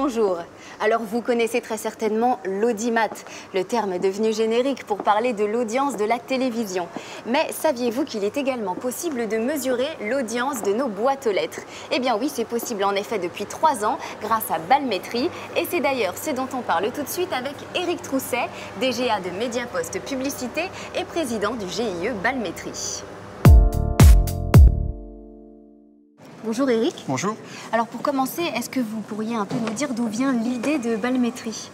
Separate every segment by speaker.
Speaker 1: bonjour. Alors vous connaissez très certainement l'audimat, le terme devenu générique pour parler de l'audience de la télévision. Mais saviez-vous qu'il est également possible de mesurer l'audience de nos boîtes aux lettres? Eh bien oui, c'est possible en effet depuis 3 ans grâce à Balmétrie. Et c'est d'ailleurs ce dont on parle tout de suite avec Éric Trousset, DGA de Mediapost Publicité et président du GIE Balmétrie. Bonjour Éric.
Speaker 2: Bonjour.
Speaker 1: Alors pour commencer, est-ce que vous pourriez un peu nous dire d'où vient l'idée de Balmétrie?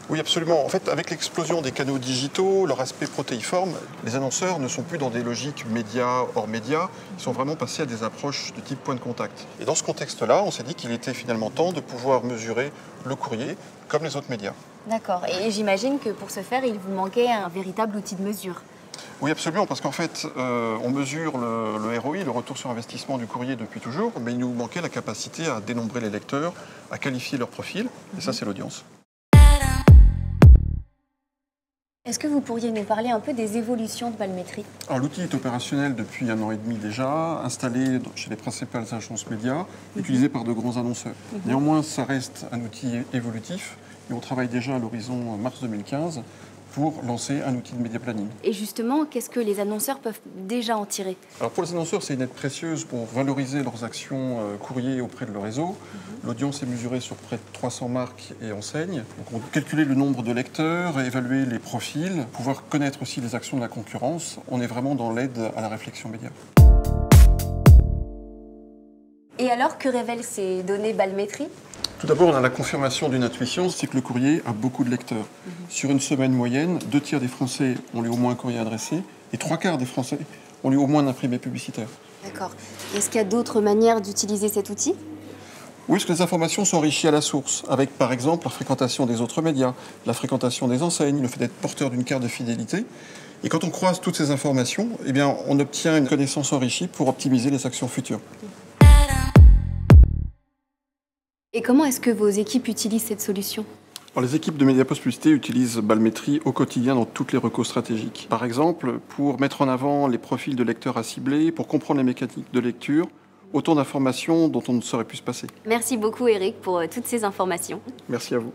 Speaker 2: Oui, absolument. En fait, avec l'explosion des canaux digitaux, leur aspect protéiforme, les annonceurs ne sont plus dans des logiques médias hors médias, ils sont vraiment passés à des approches de type point de contact. Et dans ce contexte-là, on s'est dit qu'il était finalement temps de pouvoir mesurer le courrier comme les autres médias.
Speaker 1: D'accord. Et j'imagine que pour ce faire, il vous manquait un véritable outil de mesure.
Speaker 2: Oui, absolument, parce qu'en fait, on mesure le ROI, le retour sur investissement du courrier depuis toujours, mais il nous manquait la capacité à dénombrer les lecteurs, à qualifier leur profil, et ça, c'est l'audience.
Speaker 1: Est-ce que vous pourriez nous parler un peu des évolutions de Balmétrie?
Speaker 2: Alors l'outil est opérationnel depuis 1 an et demi déjà, installé chez les principales agences médias, utilisé par de grands annonceurs. Néanmoins, ça reste un outil évolutif, et on travaille déjà à l'horizon mars 2015 pour lancer un outil de média planning.
Speaker 1: Et justement, qu'est-ce que les annonceurs peuvent déjà en tirer?
Speaker 2: Alors pour les annonceurs, c'est une aide précieuse pour valoriser leurs actions courrier auprès de leur réseau. L'audience est mesurée sur près de 300 marques et enseignes. Donc on peut calculer le nombre de lecteurs, évaluer les profils, pouvoir connaître aussi les actions de la concurrence. On est vraiment dans l'aide à la réflexion média.
Speaker 1: Et alors, que révèlent ces données Balmétrie?
Speaker 2: Tout d'abord, on a la confirmation d'une intuition, c'est que le courrier a beaucoup de lecteurs. Sur une semaine moyenne, 2/3 des Français ont lu au moins un courrier adressé et 3/4 des Français ont lu au moins un imprimé publicitaire.
Speaker 1: D'accord. Est-ce qu'il y a d'autres manières d'utiliser cet outil?
Speaker 2: Oui, parce que les informations sont enrichies à la source, avec par exemple la fréquentation des autres médias, la fréquentation des enseignes, le fait d'être porteur d'une carte de fidélité. Et quand on croise toutes ces informations, eh bien, on obtient une connaissance enrichie pour optimiser les actions futures.
Speaker 1: Et comment est-ce que vos équipes utilisent cette solution?
Speaker 2: Alors, les équipes de Mediapost Publicité utilisent Balmétrie au quotidien dans toutes les recos stratégiques. Par exemple, pour mettre en avant les profils de lecteurs à cibler, pour comprendre les mécaniques de lecture, autant d'informations dont on ne saurait plus se passer.
Speaker 1: Merci beaucoup Éric pour toutes ces informations.
Speaker 2: Merci à vous.